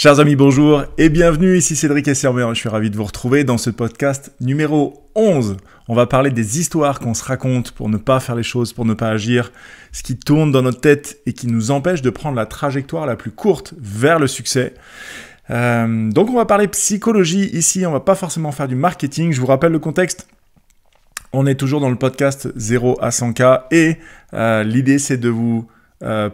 Chers amis, bonjour et bienvenue, ici Cédric Essermer, je suis ravi de vous retrouver dans ce podcast numéro 11. On va parler des histoires qu'on se raconte pour ne pas faire les choses, pour ne pas agir, ce qui tourne dans notre tête et qui nous empêche de prendre la trajectoire la plus courte vers le succès. Donc on va parler psychologie ici, on va pas forcément faire du marketing, je vous rappelle le contexte. On est toujours dans le podcast 0 à 100K et l'idée c'est de vous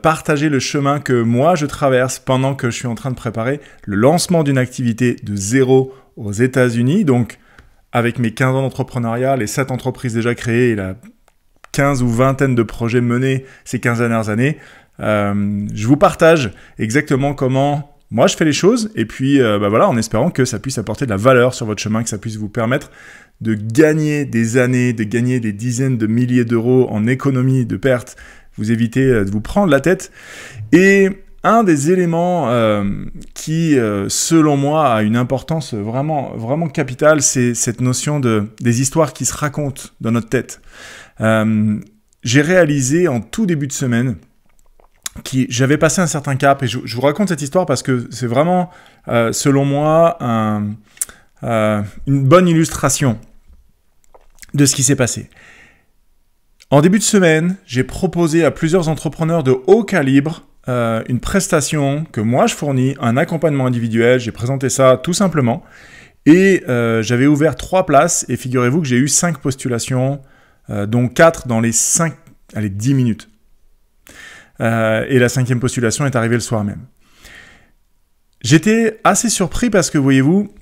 partager le chemin que moi je traverse pendant que je suis en train de préparer le lancement d'une activité de zéro aux États-Unis. Donc, avec mes 15 ans d'entrepreneuriat, les 7 entreprises déjà créées et la 15 ou vingtaine de projets menés ces 15 dernières années, je vous partage exactement comment moi je fais les choses et puis voilà, en espérant que ça puisse apporter de la valeur sur votre chemin, que ça puisse vous permettre de gagner des années, de gagner des dizaines de milliers d'euros en économie de pertes, vous évitez de vous prendre la tête. Et un des éléments qui, selon moi, a une importance vraiment, vraiment capitale, c'est cette notion des histoires qui se racontent dans notre tête. J'ai réalisé en tout début de semaine j'avais passé un certain cap, et je vous raconte cette histoire parce que c'est vraiment, selon moi, une bonne illustration de ce qui s'est passé. En début de semaine, j'ai proposé à plusieurs entrepreneurs de haut calibre une prestation que moi je fournis, un accompagnement individuel. J'ai présenté ça tout simplement et j'avais ouvert 3 places et figurez-vous que j'ai eu 5 postulations, dont 4 dans les 10 minutes. Et la 5e postulation est arrivée le soir même. J'étais assez surpris parce que, voyez-vous,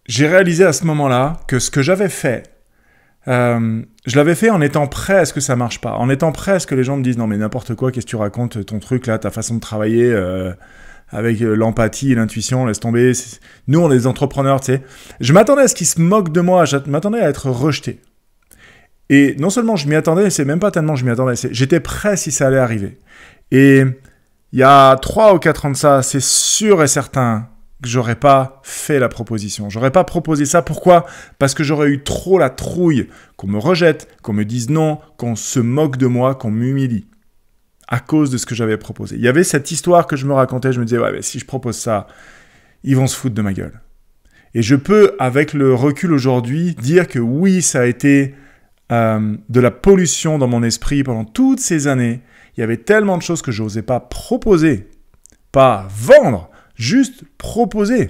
j'ai réalisé à ce moment-là que ce que j'avais fait, je l'avais fait en étant prêt à ce que ça marche pas, en étant prêt à ce que les gens me disent non mais n'importe quoi, qu'est-ce que tu racontes, ton truc là, ta façon de travailler avec l'empathie et l'intuition, laisse tomber, nous on est des entrepreneurs, tu sais. Je m'attendais à ce qu'ils se moquent de moi, je m'attendais à être rejeté. Et non seulement je m'y attendais, c'est même pas tellement je m'y attendais, j'étais prêt si ça allait arriver. Et il y a 3 ou 4 ans de ça, c'est sûr et certain que j'aurais pas fait la proposition. J'aurais pas proposé ça. Pourquoi ? Parce que j'aurais eu trop la trouille qu'on me rejette, qu'on me dise non, qu'on se moque de moi, qu'on m'humilie à cause de ce que j'avais proposé. Il y avait cette histoire que je me racontais, je me disais ouais, mais si je propose ça, ils vont se foutre de ma gueule. Et je peux, avec le recul aujourd'hui, dire que oui, ça a été de la pollution dans mon esprit pendant toutes ces années. Il y avait tellement de choses que je n'osais pas proposer, pas vendre, juste proposer.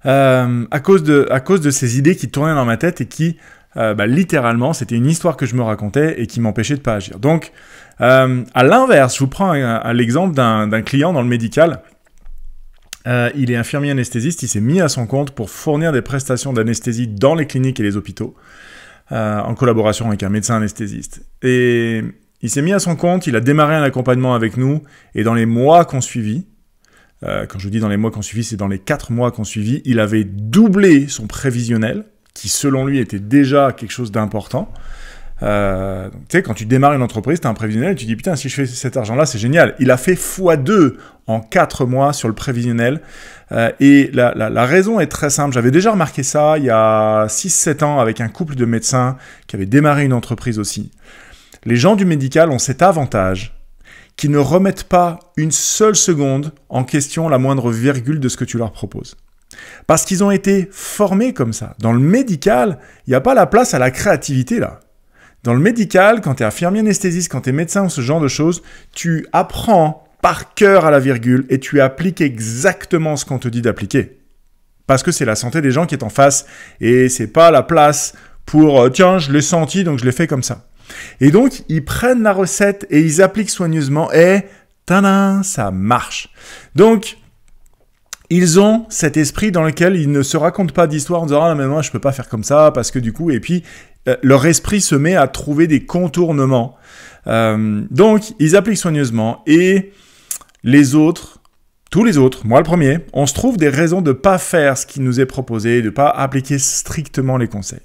À cause de ces idées qui tournaient dans ma tête et qui, littéralement, c'était une histoire que je me racontais et qui m'empêchait de ne pas agir. Donc, à l'inverse, je vous prends l'exemple d'un client dans le médical. Il est infirmier anesthésiste, il s'est mis à son compte pour fournir des prestations d'anesthésie dans les cliniques et les hôpitaux, en collaboration avec un médecin anesthésiste. Et il s'est mis à son compte, il a démarré un accompagnement avec nous, et dans les mois qu'on suivit, quand je vous dis dans les mois qu'on suivit, c'est dans les 4 mois qu'on suivit, il avait doublé son prévisionnel, qui selon lui était déjà quelque chose d'important. Tu sais, quand tu démarres une entreprise, tu as un prévisionnel, et tu dis putain, si je fais cet argent-là, c'est génial. Il a fait x2 en 4 mois sur le prévisionnel. Et la raison est très simple. J'avais déjà remarqué ça il y a 6-7 ans avec un couple de médecins qui avait démarré une entreprise aussi. Les gens du médical ont cet avantage qui ne remettent pas une seule seconde en question la moindre virgule de ce que tu leur proposes. Parce qu'ils ont été formés comme ça. Dans le médical, il n'y a pas la place à la créativité là. Dans le médical, quand tu es infirmier anesthésiste, quand tu es médecin ou ce genre de choses, tu apprends par cœur à la virgule et tu appliques exactement ce qu'on te dit d'appliquer. Parce que c'est la santé des gens qui est en face et c'est pas la place pour tiens, je l'ai senti donc je l'ai fait comme ça. Et donc, ils prennent la recette et ils appliquent soigneusement et tadam, ça marche. Donc, ils ont cet esprit dans lequel ils ne se racontent pas d'histoire en disant « Ah, mais moi, je peux pas faire comme ça parce que du coup… » Et puis, leur esprit se met à trouver des contournements. Donc, ils appliquent soigneusement et les autres, tous les autres, moi le premier, on se trouve des raisons de ne pas faire ce qui nous est proposé, de ne pas appliquer strictement les conseils.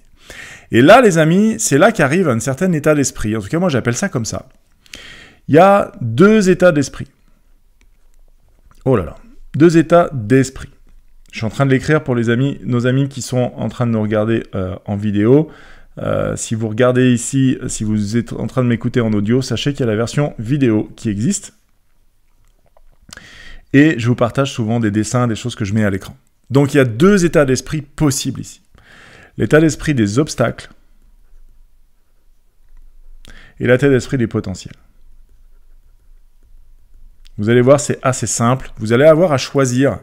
Et là, les amis, c'est là qu'arrive un certain état d'esprit. En tout cas, moi, j'appelle ça comme ça. Il y a 2 états d'esprit. Oh là là. 2 états d'esprit. Je suis en train de l'écrire pour nos amis qui sont en train de nous regarder en vidéo. Si vous regardez ici, si vous êtes en train de m'écouter en audio, sachez qu'il y a la version vidéo qui existe. et je vous partage souvent des dessins, des choses que je mets à l'écran. Donc il y a deux états d'esprit possibles ici. L'état d'esprit des obstacles et l'état d'esprit des potentiels. Vous allez voir, c'est assez simple. Vous allez avoir à choisir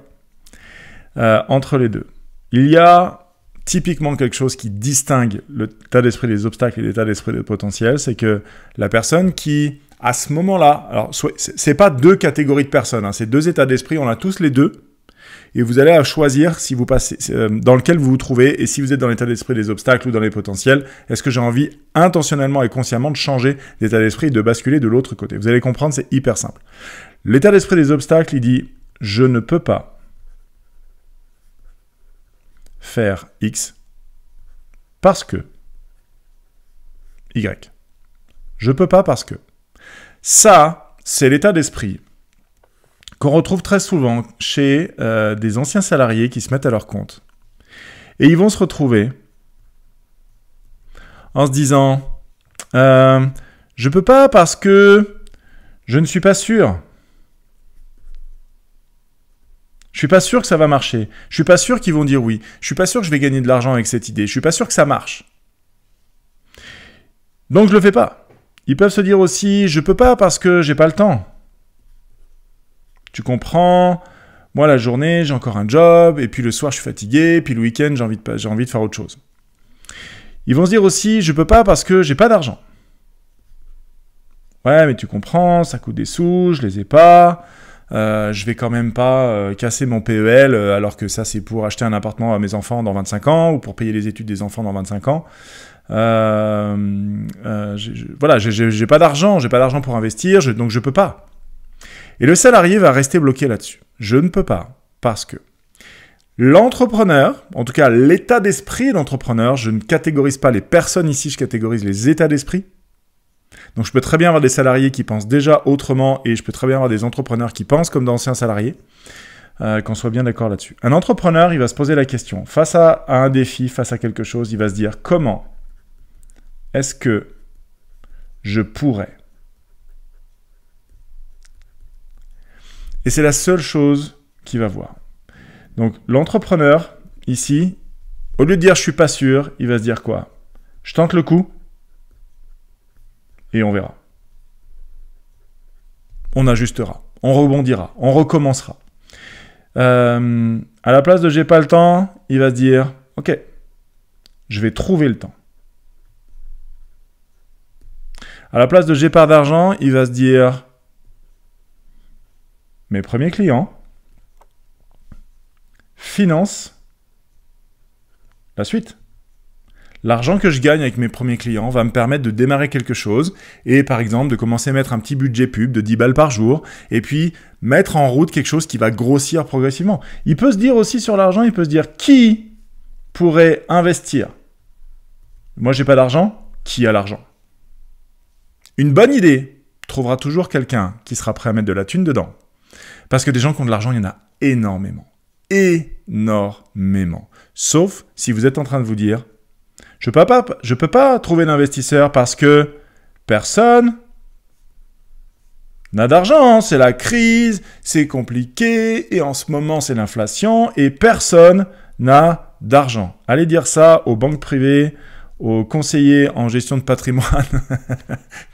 entre les deux. Il y a typiquement quelque chose qui distingue l'état d'esprit des obstacles et l'état d'esprit des potentiels, c'est que la personne qui, à ce moment-là, alors c'est pas deux catégories de personnes, hein, c'est deux états d'esprit, on a tous les deux, et vous allez à choisir si vous passez, dans lequel vous vous trouvez, et si vous êtes dans l'état d'esprit des obstacles ou dans les potentiels, est-ce que j'ai envie intentionnellement et consciemment de changer d'état d'esprit et de basculer de l'autre côté. Vous allez comprendre, c'est hyper simple. L'état d'esprit des obstacles, il dit « je ne peux pas faire X parce que Y. Je peux pas parce que. » Ça, c'est l'état d'esprit qu'on retrouve très souvent chez des anciens salariés qui se mettent à leur compte. Et ils vont se retrouver en se disant « je peux pas parce que je ne suis pas sûr. Je suis pas sûr que ça va marcher. Je suis pas sûr qu'ils vont dire oui. Je suis pas sûr que je vais gagner de l'argent avec cette idée. Je suis pas sûr que ça marche. Donc je le fais pas. » Ils peuvent se dire aussi, je peux pas parce que j'ai pas le temps. Tu comprends, moi la journée j'ai encore un job, et puis le soir je suis fatigué, et puis le week-end j'ai envie de faire autre chose. Ils vont se dire aussi, je peux pas parce que j'ai pas d'argent. Ouais, mais tu comprends, ça coûte des sous, je les ai pas. Je vais quand même pas casser mon PEL alors que ça c'est pour acheter un appartement à mes enfants dans 25 ans ou pour payer les études des enfants dans 25 ans. Voilà, j'ai pas d'argent pour investir, donc je peux pas. Et le salarié va rester bloqué là-dessus. Je ne peux pas parce que l'entrepreneur, en tout cas l'état d'esprit d'entrepreneur, je ne catégorise pas les personnes ici, je catégorise les états d'esprit. Donc je peux très bien avoir des salariés qui pensent déjà autrement et je peux très bien avoir des entrepreneurs qui pensent comme d'anciens salariés, qu'on soit bien d'accord là-dessus. Un entrepreneur, il va se poser la question, face à un défi, face à quelque chose, il va se dire comment est-ce que je pourrais? Et c'est la seule chose qu'il va voir. Donc l'entrepreneur, ici, au lieu de dire je suis pas sûr, il va se dire quoi? Je tente le coup et on verra. On ajustera, on rebondira, on recommencera. À la place de j'ai pas le temps, il va se dire ok, je vais trouver le temps. À la place de j'ai pas d'argent, il va se dire mes premiers clients financent la suite. L'argent que je gagne avec mes premiers clients va me permettre de démarrer quelque chose et par exemple de commencer à mettre un petit budget pub de 10 balles par jour et puis mettre en route quelque chose qui va grossir progressivement. Il peut se dire aussi sur l'argent, il peut se dire qui pourrait investir? Moi j'ai pas d'argent, qui a l'argent? Une bonne idée trouvera toujours quelqu'un qui sera prêt à mettre de la thune dedans. Parce que des gens qui ont de l'argent, il y en a énormément. Énormément. Sauf si vous êtes en train de vous dire je peux pas trouver d'investisseur parce que personne n'a d'argent, c'est la crise, c'est compliqué, et en ce moment c'est l'inflation, et personne n'a d'argent. Allez dire ça aux banques privées, aux conseillers en gestion de patrimoine.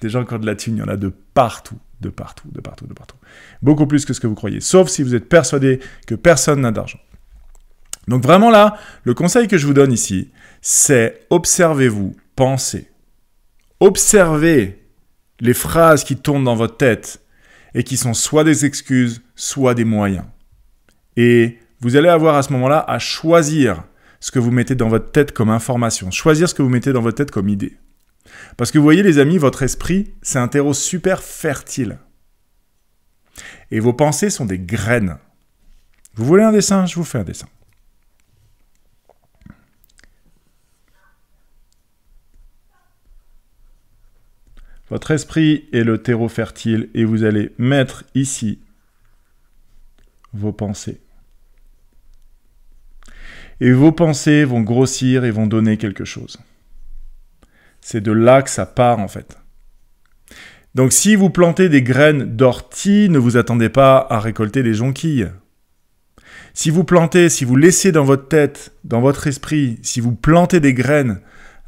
Des gens qui ont de la thune, il y en a de partout, de partout, de partout, de partout. Beaucoup plus que ce que vous croyez, sauf si vous êtes persuadé que personne n'a d'argent. Donc vraiment là, le conseil que je vous donne ici, c'est observez-vous, pensez. Observez les phrases qui tournent dans votre tête et qui sont soit des excuses, soit des moyens. Et vous allez avoir à ce moment-là à choisir ce que vous mettez dans votre tête comme information, choisir ce que vous mettez dans votre tête comme idée. Parce que vous voyez les amis, votre esprit, c'est un terreau super fertile. Et vos pensées sont des graines. Vous voulez un dessin? Je vous fais un dessin. Votre esprit est le terreau fertile et vous allez mettre ici vos pensées. Et vos pensées vont grossir et vont donner quelque chose. C'est de là que ça part en fait. Donc si vous plantez des graines d'ortie, ne vous attendez pas à récolter des jonquilles. Si vous plantez, si vous laissez dans votre tête, dans votre esprit, si vous plantez des graines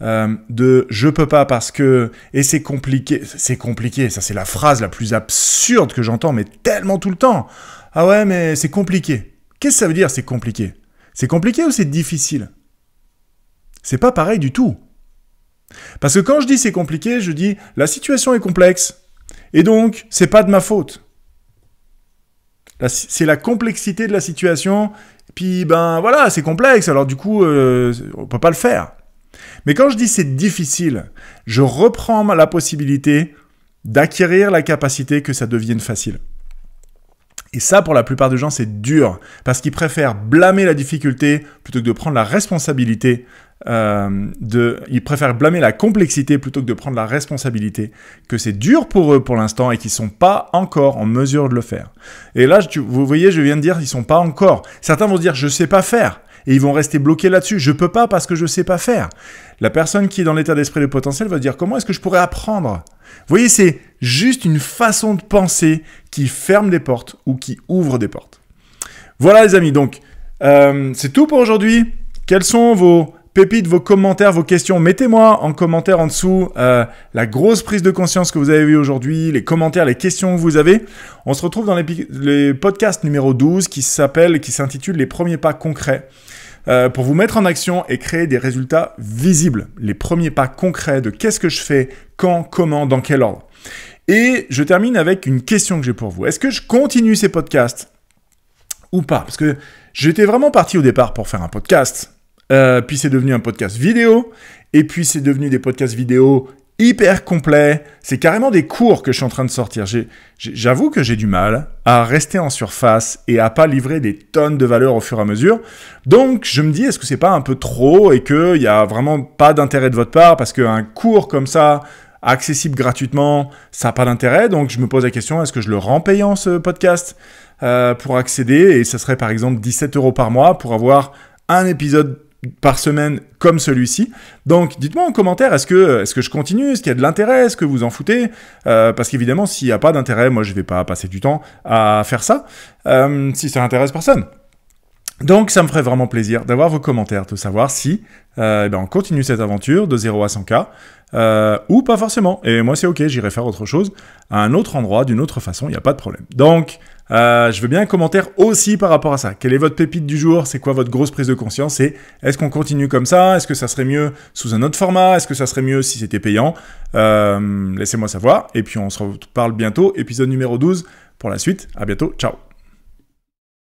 de « je peux pas parce que… » et c'est compliqué, ça c'est la phrase la plus absurde que j'entends, mais tellement tout le temps. Ah ouais, mais c'est compliqué. Qu'est-ce que ça veut dire, c'est compliqué? C'est compliqué ou c'est difficile? C'est pas pareil du tout. Parce que quand je dis c'est compliqué, je dis la situation est complexe, et donc c'est pas de ma faute. C'est la complexité de la situation, puis ben voilà, c'est complexe, alors du coup, on peut pas le faire. Mais quand je dis c'est difficile, je reprends la possibilité d'acquérir la capacité que ça devienne facile. Et ça, pour la plupart des gens, c'est dur, parce qu'ils préfèrent blâmer la difficulté plutôt que de prendre la responsabilité ils préfèrent blâmer la complexité plutôt que de prendre la responsabilité que c'est dur pour eux pour l'instant et qu'ils sont pas encore en mesure de le faire. Et là, vous voyez, je viens de dire, ils sont pas encore. Certains vont se dire, je sais pas faire. Et ils vont rester bloqués là-dessus. Je peux pas parce que je sais pas faire. La personne qui est dans l'état d'esprit de potentiel va dire, comment est-ce que je pourrais apprendre? Vous voyez, c'est juste une façon de penser qui ferme des portes ou qui ouvre des portes. Voilà les amis, donc c'est tout pour aujourd'hui. Quels sont vos pépites, vos commentaires, vos questions? Mettez-moi en commentaire en dessous la grosse prise de conscience que vous avez eue aujourd'hui, les commentaires, les questions que vous avez. On se retrouve dans les podcasts numéro 12 qui s'intitule « Les premiers pas concrets ». Pour vous mettre en action et créer des résultats visibles. Les premiers pas concrets de qu'est-ce que je fais, quand, comment, dans quel ordre. Et je termine avec une question que j'ai pour vous. Est-ce que je continue ces podcasts ou pas? Parce que j'étais vraiment parti au départ pour faire un podcast. Puis c'est devenu un podcast vidéo. Et puis c'est devenu des podcasts vidéo hyper complets. C'est carrément des cours que je suis en train de sortir. J'avoue que j'ai du mal à rester en surface et à pas livrer des tonnes de valeur au fur et à mesure. Donc je me dis, est-ce que c'est pas un peu trop et qu'il y a vraiment pas d'intérêt de votre part parce qu'un cours comme ça, accessible gratuitement, ça n'a pas d'intérêt. Donc je me pose la question, est-ce que je le rends payant ce podcast pour accéder? Et ce serait par exemple 17 € par mois pour avoir un épisode par semaine comme celui-ci. Donc dites-moi en commentaire, est-ce que je continue? Est-ce qu'il y a de l'intérêt? Est-ce que vous en foutez? Parce qu'évidemment, s'il n'y a pas d'intérêt, moi je vais pas passer du temps à faire ça, si ça n'intéresse personne. Donc ça me ferait vraiment plaisir d'avoir vos commentaires, de savoir si on continue cette aventure de 0 à 100K, ou pas forcément. Et moi c'est ok, j'irai faire autre chose, à un autre endroit, d'une autre façon, il n'y a pas de problème. Donc je veux bien un commentaire aussi par rapport à ça. Quelle est votre pépite du jour? C'est quoi votre grosse prise de conscience? Et est-ce qu'on continue comme ça? Est-ce que ça serait mieux sous un autre format? Est-ce que ça serait mieux si c'était payant? Laissez-moi savoir. Et puis on se reparle bientôt, épisode numéro 12 pour la suite. À bientôt, ciao.